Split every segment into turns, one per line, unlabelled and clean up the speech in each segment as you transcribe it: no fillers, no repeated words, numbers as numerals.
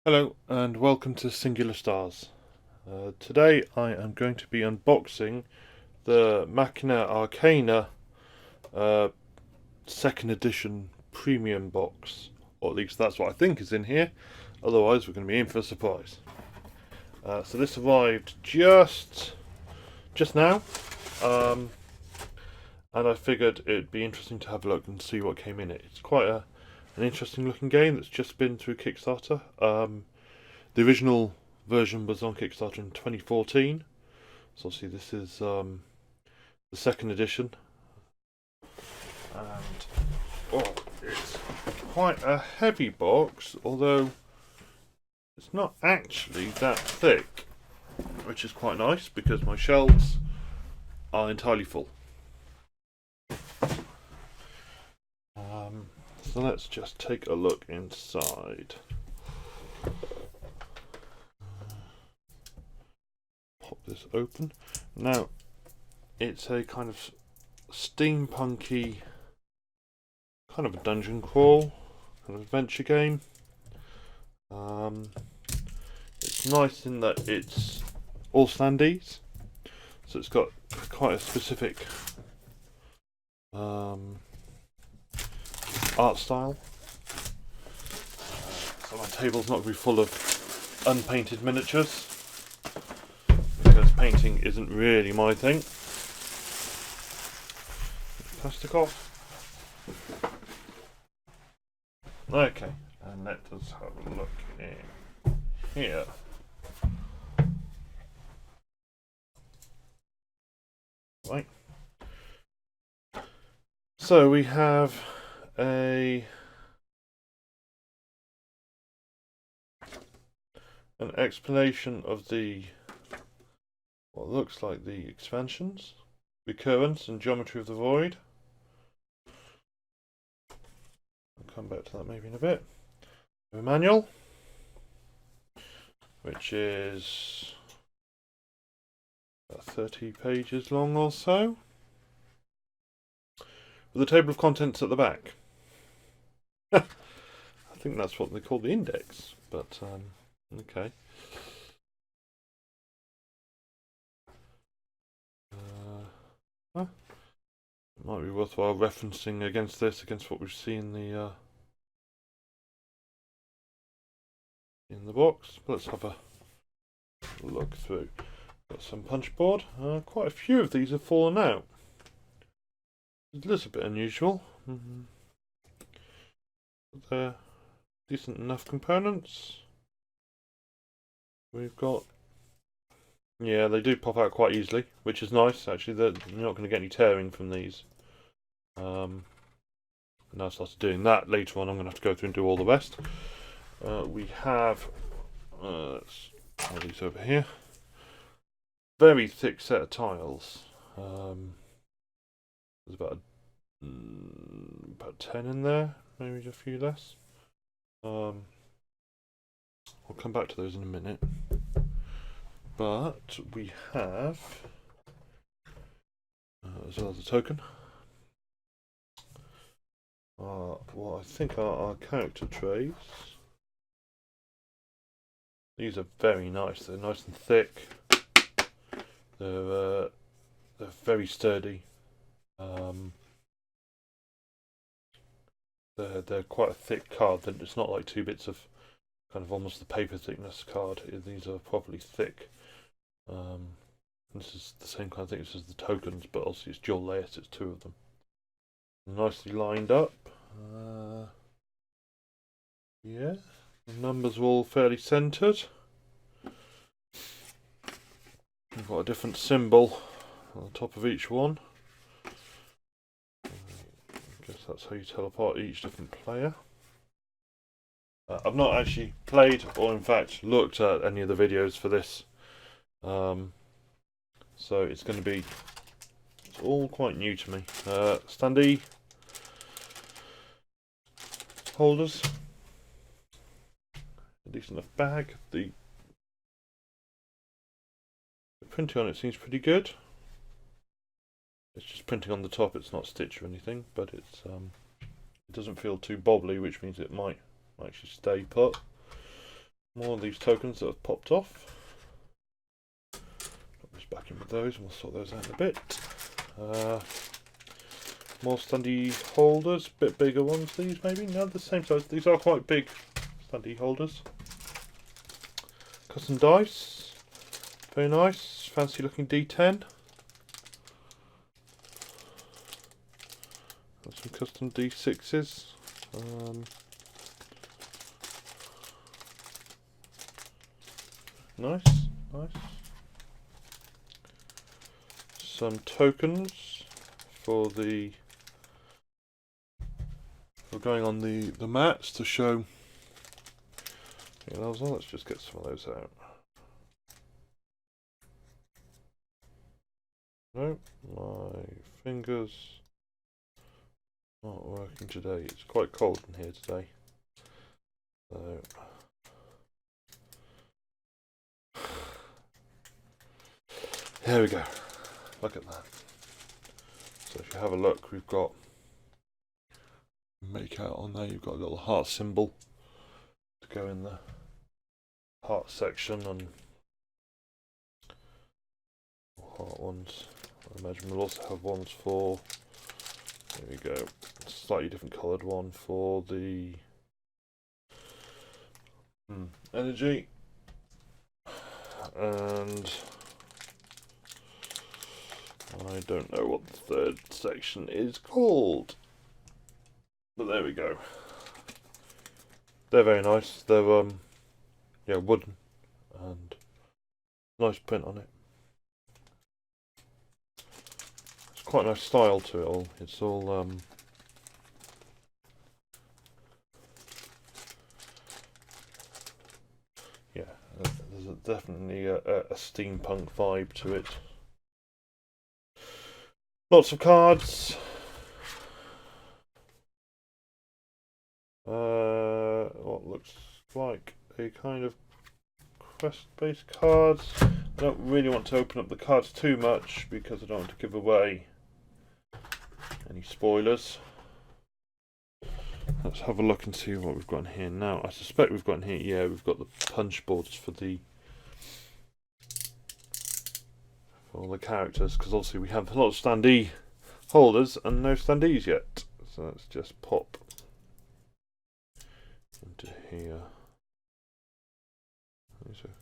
Hello and welcome to Singular Stars. Today I am going to be unboxing the Machina Arcana uh, second edition premium box, or at least that's what I think is in here. Otherwise, we're going to be in for a surprise. So this arrived just now, and I figured it'd be interesting to have a look and see what came in it. It's quite an interesting looking game that's just been through Kickstarter. The original version was on Kickstarter in 2014, so obviously this is the second edition, and it's quite a heavy box, although it's not actually that thick, which is quite nice because my shelves are entirely full. So let's just take a look inside. Pop this open. Now, it's a kind of steampunky, kind of a dungeon crawl, kind of adventure game. It's nice in that it's all Standees, so it's got quite a specific art style. So my table's not going to be full of unpainted miniatures, because painting isn't really my thing. Plastic off. Okay, and let us have a look in here. Right. So we have an explanation of the what looks like the expansions, recurrence and geometry of the void. I'll come back to that maybe in a bit. A manual, which is about 30 pages long or so, with a table of contents at the back. I think that's what they call the index, but okay. It might be worthwhile referencing against what we see in the box. Let's have a look through. Got some punch board. Quite a few of these have fallen out. It's a little bit unusual. They're decent enough components. We've got, yeah, they do pop out quite easily, which is nice actually. You're not going to get any tearing from these. And I started doing that. Later on I'm going to have to go through and do all the rest. We have let's put these over here. Very thick set of tiles. There's about 10 in there, maybe a few less. I'll come back to those in a minute. But we have, as well as a token, what I think are our character trays. These are very nice. They're nice and thick. They're very sturdy. They're quite a thick card. It's not like two bits of kind of almost the paper thickness card. These are properly thick. This is the same kind of thickness as the tokens, but also it's dual layers. It's two of them, nicely lined up. Yeah, the numbers are all fairly centered. We've got a different symbol on the top of each one. I guess that's how you tell apart each different player. I've not actually played or in fact looked at any of the videos for this, so it's all quite new to me. Standee holders, a decent enough bag. The printing on it seems pretty good. It's just printing on the top, it's not stitched or anything, but it doesn't feel too bobbly, which means it might actually stay put. More of these tokens that have popped off. Put this back in with those and we'll sort those out in a bit. More standee holders, bit bigger ones these maybe. No, the same size. These are quite big standee holders. Custom dice. Very nice. Fancy looking D10. Got some custom D6s. Nice, nice. Some tokens for going on the mats to show. Let's just get some of those out. No, my fingers aren't working today. It's quite cold in here today. So here we go. Look at that. So if you have a look, we've got make out on there. You've got a little heart symbol to go in the heart section, and heart ones. I imagine we'll also have ones for. There we go. A slightly different coloured one for the energy, and I don't know what the third section is called, but there we go. They're very nice. They're yeah, wooden and nice print on it. It's quite a nice style to it all. It's all yeah, there's definitely a steampunk vibe to it. Lots of cards. What looks like a kind of quest-based cards. I don't really want to open up the cards too much because I don't want to give away any spoilers. Let's have a look and see what we've got in here now. I suspect we've got in here, yeah, we've got the punch boards for all the characters, because obviously we have a lot of standee holders and no standees yet. So let's just pop into here. These are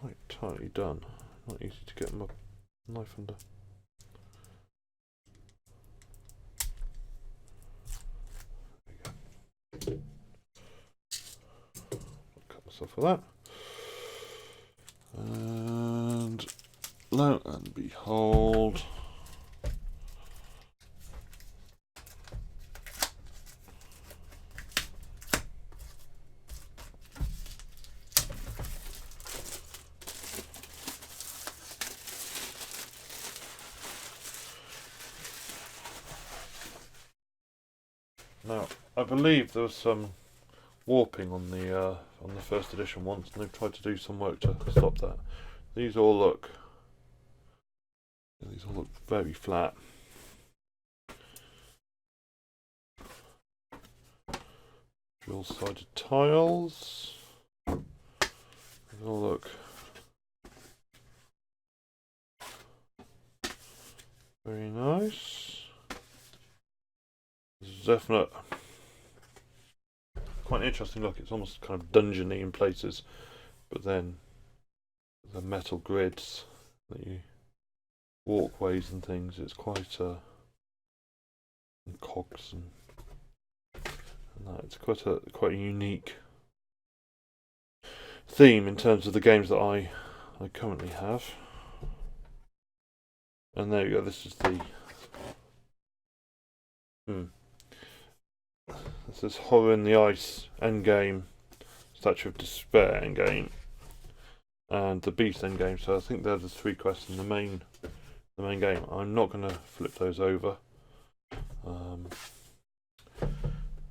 quite tightly done. Not easy to get my knife under. There we go. Cut myself for that. And lo and behold, now I believe there was some warping on the first edition once, and they've tried to do some work to stop that. These all look very flat. Dual-sided tiles. They all look very nice. There's a definite, quite an interesting look. It's almost kind of dungeony in places, but then the metal grids that you walkways and things. It's quite and cogs and that. It's quite a unique theme in terms of the games that I currently have. And there you go. This is the this is Horror in the Ice endgame, Statue of Despair endgame, and the Beast endgame. So I think they're the three quests in the main game. I'm not going to flip those over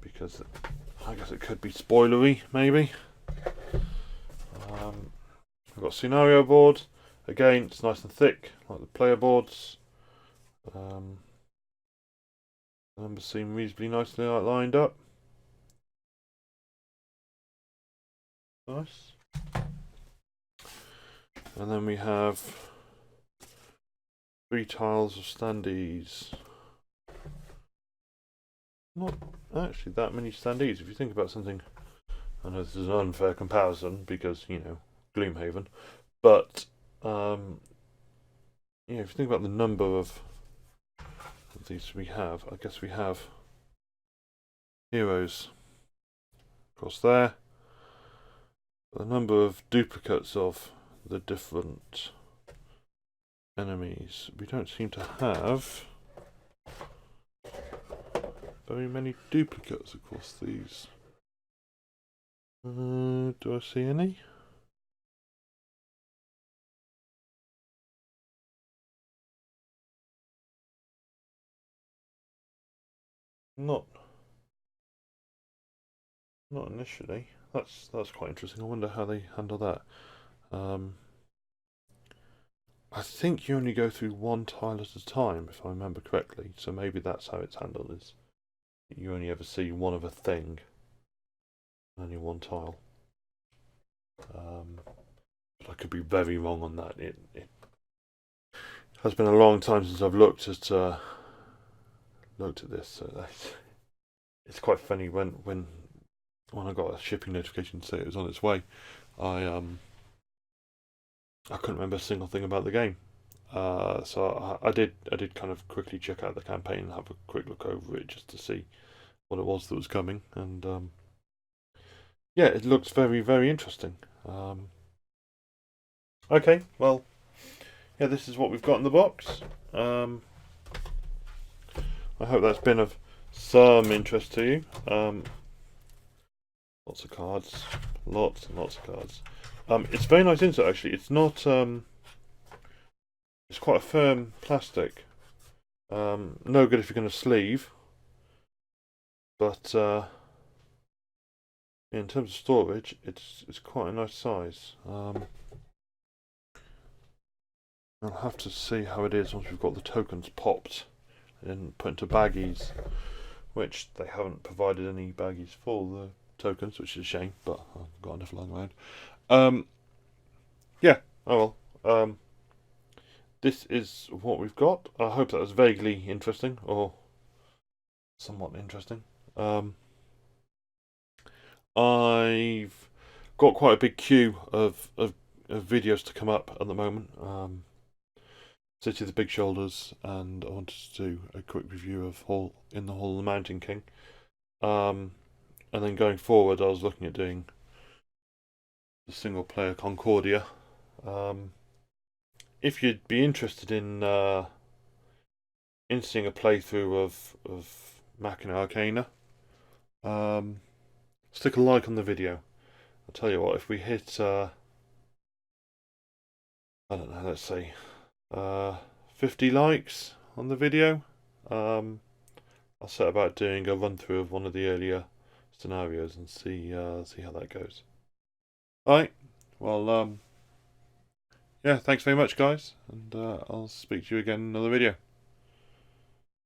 because I guess it could be spoilery, maybe. I've got a scenario board. Again, it's nice and thick, like the player boards. Numbers seem reasonably nicely lined up. Nice. And then we have 3 tiles of Standees. Not actually that many Standees if you think about something. I know this is an unfair comparison because, you know, Gloomhaven. But, yeah, if you think about the number of these we have, I guess we have heroes across there. The number of duplicates of the different enemies. We don't seem to have very many duplicates across these. Do I see any? Not initially. That's quite interesting. I wonder how they handle that. I think you only go through 1 tile at a time, if I remember correctly. So maybe that's how it's handled. Is you only ever see one of a thing, only 1 tile. But I could be very wrong on that. It has been a long time since I've looked at this, so it's quite funny when I got a shipping notification to say it was on its way. I couldn't remember a single thing about the game. So I did kind of quickly check out the campaign and have a quick look over it just to see what it was that was coming, and yeah, it looks very, very interesting. Okay, well, yeah, this is what we've got in the box. I hope that's been of some interest to you. Lots of cards, lots and lots of cards. It's very nice insert actually. It's not. It's quite a firm plastic. No good if you're going to sleeve. But in terms of storage, it's quite a nice size. I'll have to see how it is once we've got the tokens popped and put into baggies, which they haven't provided any baggies for the tokens, which is a shame, but I've got enough lying around. Yeah, oh well. This is what we've got. I hope that was vaguely interesting, or somewhat interesting. I've got quite a big queue of videos to come up at the moment. City of the Big Shoulders, and I wanted to do a quick review of Hall of the Mountain King. And then going forward, I was looking at doing the single player Concordia. If you'd be interested in seeing a playthrough of Machina Arcana, stick a like on the video. I'll tell you what, if we hit I don't know, let's say 50 likes on the video, I'll set about doing a run through of one of the earlier scenarios and see how that goes. Alright, well, yeah, thanks very much guys, and I'll speak to you again in another video.